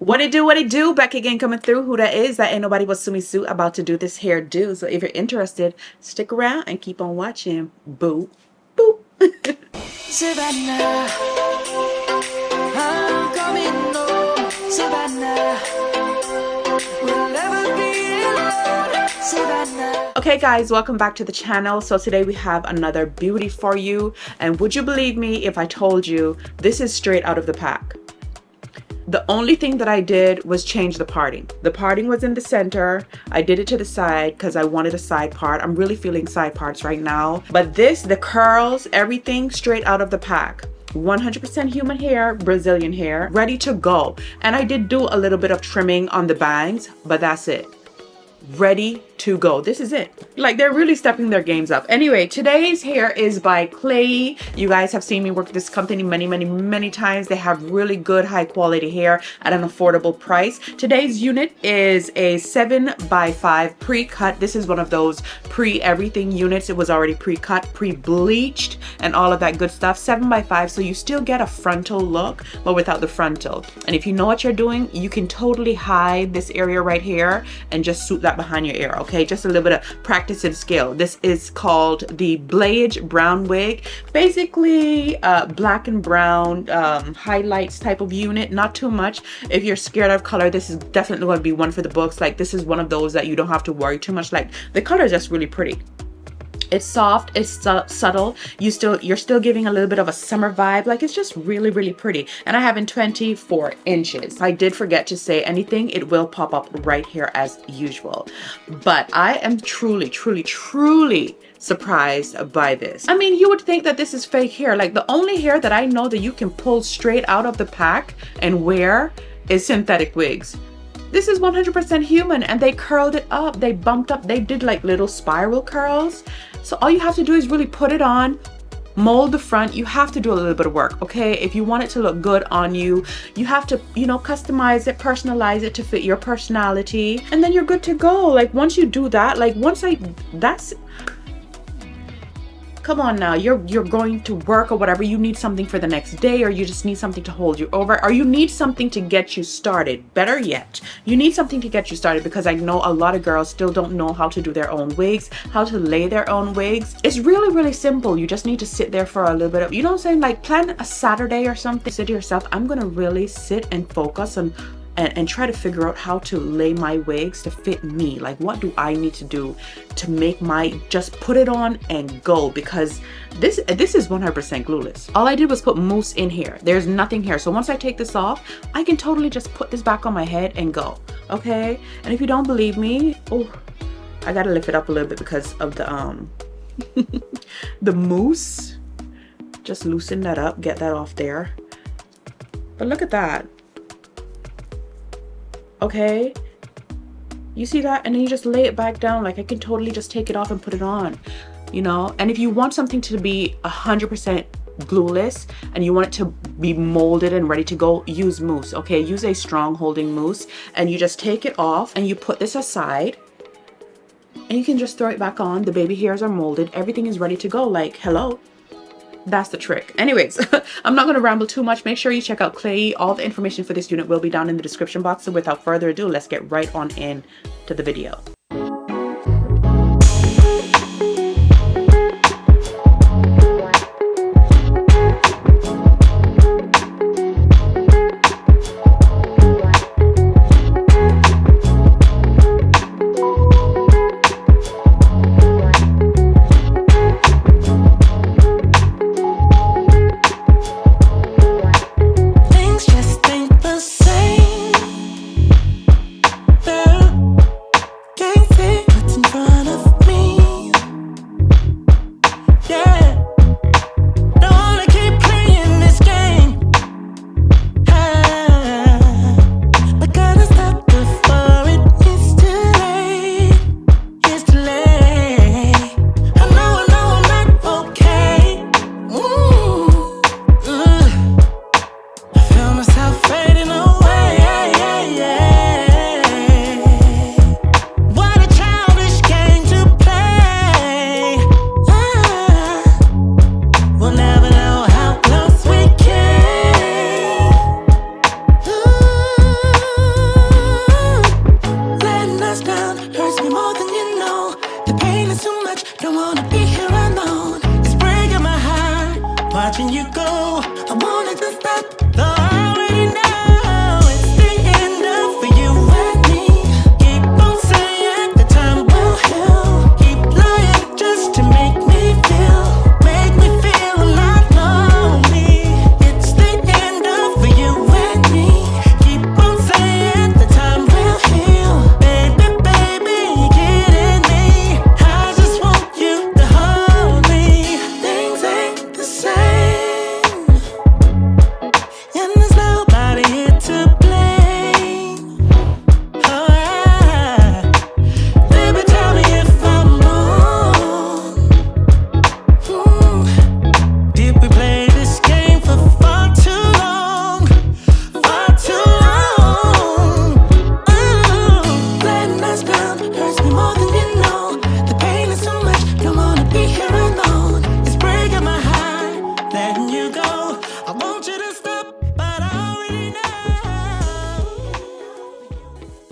What it do, what it do? Back again, coming through. Who that is? That ain't nobody but Sumi Sue about to do this hairdo. So if you're interested, stick around and keep on watching. Boo. Boop. Savannah, I'm coming home. Savannah, we'll never be alone. Savannah. Okay guys, welcome back to the channel. So today we have another beauty for you. And would you believe me if I told you this is straight out of the pack? The only thing that I did was change the parting. The parting was in the center. I did it to the side because I wanted a side part. I'm really feeling side parts right now. But this, the curls, everything straight out of the pack. 100% human hair, Brazilian hair, ready to go. And I did do a little bit of trimming on the bangs, but that's it. Ready to go. This is it. Like, they're really stepping their games up. Anyway, today's hair is by Klaiyi. You guys have seen me work with this company many times. They have really good high quality hair at an affordable price. Today's unit is a 7x5 pre-cut. This is one of those pre-everything units. It was already pre-cut, pre-bleached, and all of that good stuff. 7x5, so you still get a frontal look, but without the frontal. And if you know what you're doing, you can totally hide this area right here and just suit that behind your ear. Okay, just a little bit of practice and skill. This is called the Balayage brown wig. Basically black and brown highlights type of unit. Not too much. If you're scared of color, this is definitely going to be one for the books. Like, this is one of those that you don't have to worry too much. Like, the color is just really pretty. It's soft, it's subtle. You're still giving a little bit of a summer vibe. Like, it's just really pretty. And I have in 24 inches. I did forget to say anything. It will pop up right here as usual. But I am truly surprised by this. I mean, you would think that this is fake hair. Like, the only hair that I know that you can pull straight out of the pack and wear is synthetic wigs. This is 100% human, and they curled it up. They bumped up. They did like little spiral curls. So all you have to do is really put it on, mold the front. You have to do a little bit of work, okay? If you want it to look good on you, you have to, you know, customize it, personalize it to fit your personality, and then you're good to go. Like, once you do that, like that's, come on now, you're going to work or whatever, you need something for the next day, or you just need something to hold you over, or you need something to get you started. Better yet, you need something to get you started, because I know a lot of girls still don't know how to do their own wigs, how to lay their own wigs. It's really simple. You just need to sit there for a little bit of, you know what I'm saying, like, plan a Saturday or something. Say to yourself, I'm gonna really sit and focus on and try to figure out how to lay my wigs to fit me. Like, what do I need to do to make my, just put it on and go, because this is 100% glueless. All I did was put mousse in here. There's nothing here. So once I take this off, I can totally just put this back on my head and go. Okay? And if you don't believe me, oh, I gotta lift it up a little bit because of the the mousse. Just loosen that up, get that off there. But look at that. Okay, you see that? And then you just lay it back down. Like, I can totally just take it off and put it on, you know? And if you want something to be 100% glueless and you want it to be molded and ready to go, use mousse. Okay, use a strong holding mousse, and you just take it off and you put this aside, and you can just throw it back on. The baby hairs are molded, everything is ready to go. Like, hello. That's the trick. Anyways, I'm not going to ramble too much. Make sure you check out Klaiyi. All the information for this unit will be down in the description box. So without further ado, let's get right on in to the video. Things just ain't the same. Yeah.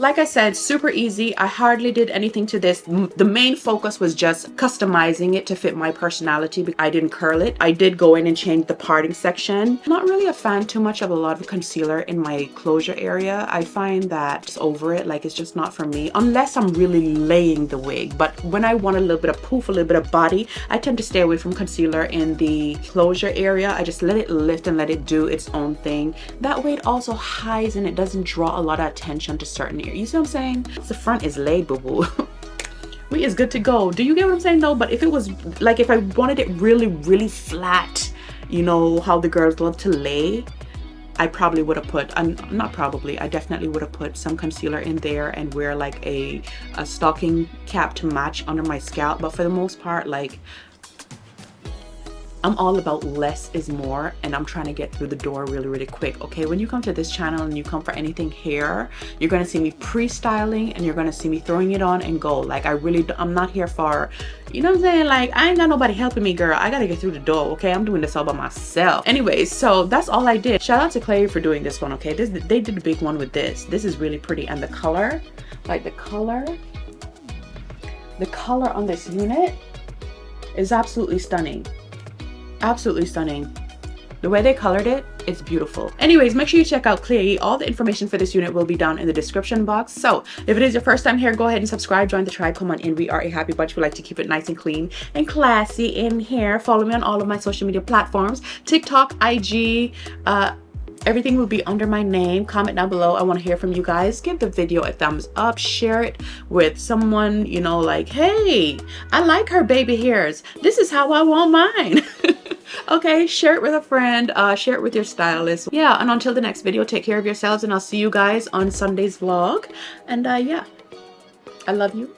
Like I said, super easy. I hardly did anything to this. The main focus was just customizing it to fit my personality. I didn't curl it. I did go in and change the parting section. Not really a fan too much of a lot of concealer in my closure area. I find that it's over it. Like, it's just not for me unless I'm really laying the wig. But when I want a little bit of poof, a little bit of body, I tend to stay away from concealer in the closure area. I just let it lift and let it do its own thing. That way it also hides and it doesn't draw a lot of attention to certain areas. You see what I'm saying? The front is laid, boo-boo. We is good to go. Do you get what I'm saying though? But if it was like, if I wanted it really, really flat, you know how the girls love to lay, I probably would have put, not probably, I definitely would have put some concealer in there and wear like a stocking cap to match under my scalp. But for the most part, like, I'm all about less is more, and I'm trying to get through the door really, really quick. Okay, when you come to this channel and you come for anything hair, you're gonna see me pre-styling and you're gonna see me throwing it on and go. Like, I'm not here for, you know what I'm saying? Like, I ain't got nobody helping me, girl. I gotta get through the door, okay? I'm doing this all by myself. Anyways, so that's all I did. Shout out to Klaiyi for doing this one, okay? They did a big one with this. This is really pretty, and the color, like the color on this unit is absolutely stunning. Absolutely stunning. The way they colored it, it's beautiful. Anyways, make sure you check out Klaiyi. All the information for this unit will be down in the description box. So if it is your first time here, go ahead and subscribe, join the tribe, come on in. We are a happy bunch. We like to keep it nice and clean and classy in here. Follow me on all of my social media platforms, TikTok, IG, everything will be under my name. Comment down below. I want to hear from you guys. Give the video a thumbs up. Share it with someone, you know, like, hey, I like her baby hairs. This is how I want mine. Okay, share it with a friend. Share it with your stylist. Yeah, and until the next video, take care of yourselves, and I'll see you guys on Sunday's vlog. And yeah, I love you.